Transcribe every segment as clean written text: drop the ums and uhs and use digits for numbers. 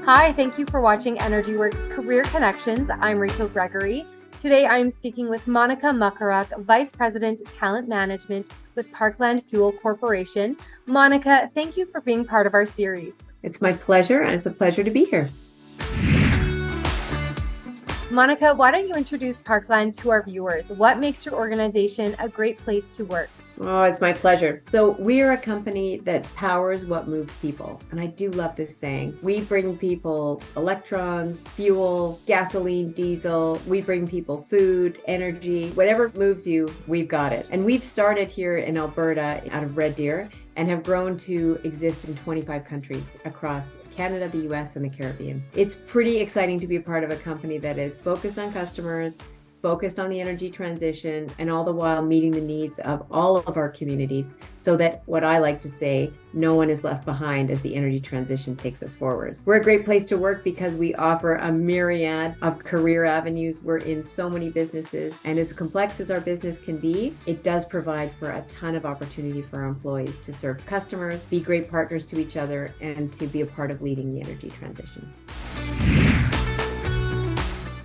Hi, thank you for watching Energy Works Career Connections. I'm Rachel Gregory. Today I'm speaking with Monica Mochoruk, Vice President, Talent Management with Parkland Fuel Corporation. Monica, thank you for being part of our series. It's my pleasure, and it's a pleasure to be here. Monica, why don't you introduce Parkland to our viewers? What makes your organization a great place to work? Oh, it's my pleasure. So we are a company that powers what moves people. And I do love this saying. We bring people electrons, fuel, gasoline, diesel. We bring people food, energy, whatever moves you, we've got it. And we've started here in Alberta out of Red Deer and have grown to exist in 25 countries across Canada, the US, and the Caribbean. It's pretty exciting to be a part of a company that is focused on customers, focused on the energy transition, and all the while meeting the needs of all of our communities so that, what I like to say, no one is left behind as the energy transition takes us forward. We're a great place to work because we offer a myriad of career avenues. We're in so many businesses, and as complex as our business can be, it does provide for a ton of opportunity for our employees to serve customers, be great partners to each other, and to be a part of leading the energy transition.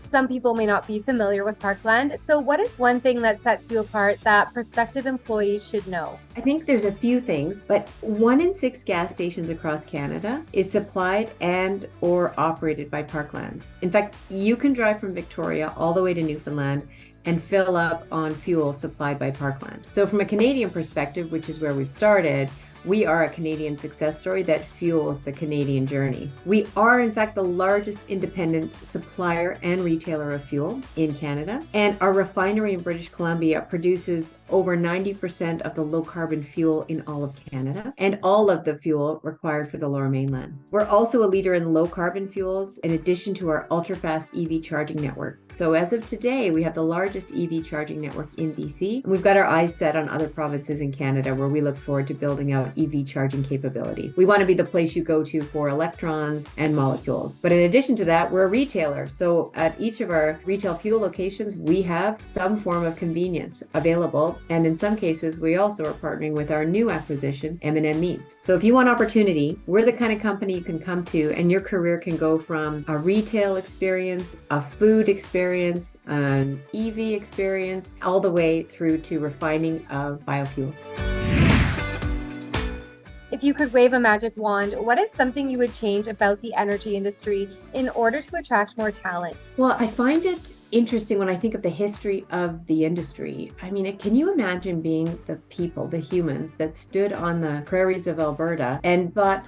Some people may not be familiar with Parkland. So what is one thing that sets you apart that prospective employees should know? I think there's a few things, but 1 in 6 gas stations across Canada is supplied and or operated by Parkland. In fact, you can drive from Victoria all the way to Newfoundland and fill up on fuel supplied by Parkland. So from a Canadian perspective, which is where we've started, we are a Canadian success story that fuels the Canadian journey. We are, in fact, the largest independent supplier and retailer of fuel in Canada. And our refinery in British Columbia produces over 90% of the low carbon fuel in all of Canada and all of the fuel required for the Lower Mainland. We're also a leader in low carbon fuels in addition to our ultra-fast EV charging network. So as of today, we have the largest EV charging network in BC. And we've got our eyes set on other provinces in Canada where we look forward to building out EV charging capability. We want to be the place you go to for electrons and molecules. But in addition to that, we're a retailer. So at each of our retail fuel locations, we have some form of convenience available. And in some cases, we also are partnering with our new acquisition, M&M Meats. So if you want opportunity, we're the kind of company you can come to and your career can go from a retail experience, a food experience, an EV experience, all the way through to refining of biofuels. If you could wave a magic wand, what is something you would change about the energy industry in order to attract more talent? Well, I find it interesting when I think of the history of the industry. I mean, can you imagine being the people, the humans that stood on the prairies of Alberta and thought,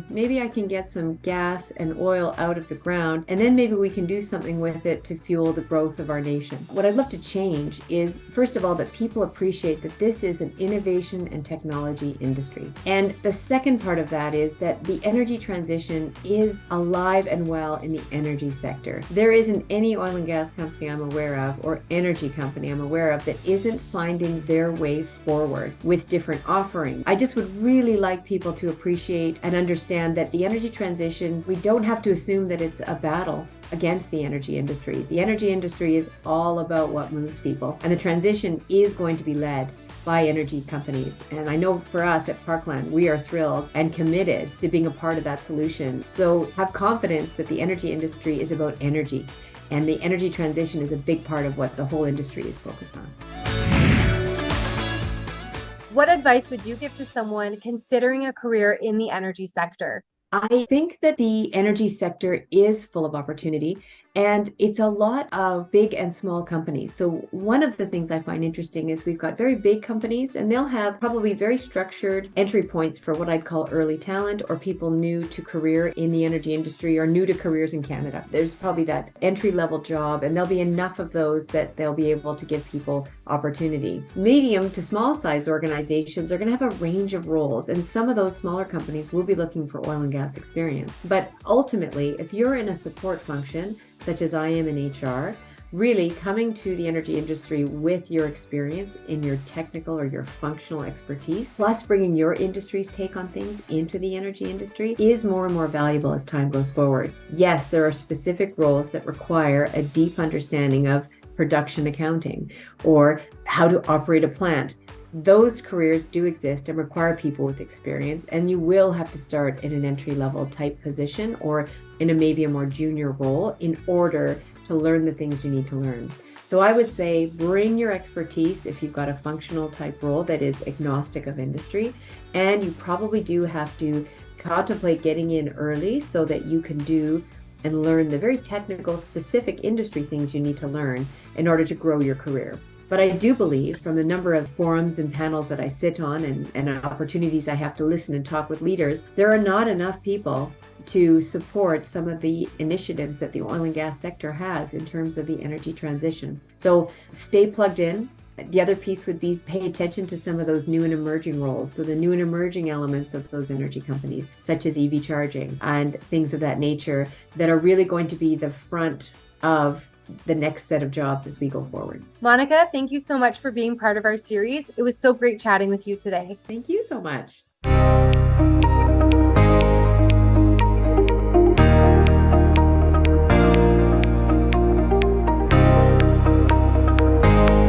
maybe I can get some gas and oil out of the ground, and then maybe we can do something with it to fuel the growth of our nation. What I'd love to change is, first of all, that people appreciate that this is an innovation and technology industry. And the second part of that is that the energy transition is alive and well in the energy sector. There isn't any oil and gas company I'm aware of, or energy company I'm aware of, that isn't finding their way forward with different offerings. I just would really like people to appreciate and understand that the energy transition, we don't have to assume that it's a battle against the energy industry. The energy industry is all about what moves people, and the transition is going to be led by energy companies. And I know for us at Parkland, we are thrilled and committed to being a part of that solution. So have confidence that the energy industry is about energy, and the energy transition is a big part of what the whole industry is focused on. What advice would you give to someone considering a career in the energy sector? I think that the energy sector is full of opportunity, and it's a lot of big and small companies. So one of the things I find interesting is we've got very big companies, and they'll have probably very structured entry points for what I'd call early talent or people new to career in the energy industry or new to careers in Canada. There's probably that entry level job, and there'll be enough of those that they'll be able to give people opportunity. Medium to small size organizations are going to have a range of roles, and some of those smaller companies will be looking for oil and gas experience. But ultimately, if you're in a support function, such as I am in HR, really coming to the energy industry with your experience in your technical or your functional expertise, plus bringing your industry's take on things into the energy industry, is more and more valuable as time goes forward. Yes, there are specific roles that require a deep understanding of production accounting or how to operate a plant. those careers do exist and require people with experience, and you will have to start in an entry-level type position or in maybe a more junior role in order to learn the things you need to learn. So I would say bring your expertise if you've got a functional type role that is agnostic of industry, and you probably do have to contemplate getting in early so that you can do and learn the very technical, specific industry things you need to learn in order to grow your career. But I do believe, from the number of forums and panels that I sit on and opportunities I have to listen and talk with leaders, there are not enough people to support some of the initiatives that the oil and gas sector has in terms of the energy transition. So stay plugged in. The other piece would be pay attention to some of those new and emerging roles. So the new and emerging elements of those energy companies, such as EV charging and things of that nature, that are really going to be the front of the next set of jobs as we go forward. Monica, thank you so much for being part of our series. It was so great chatting with you today. Thank you so much.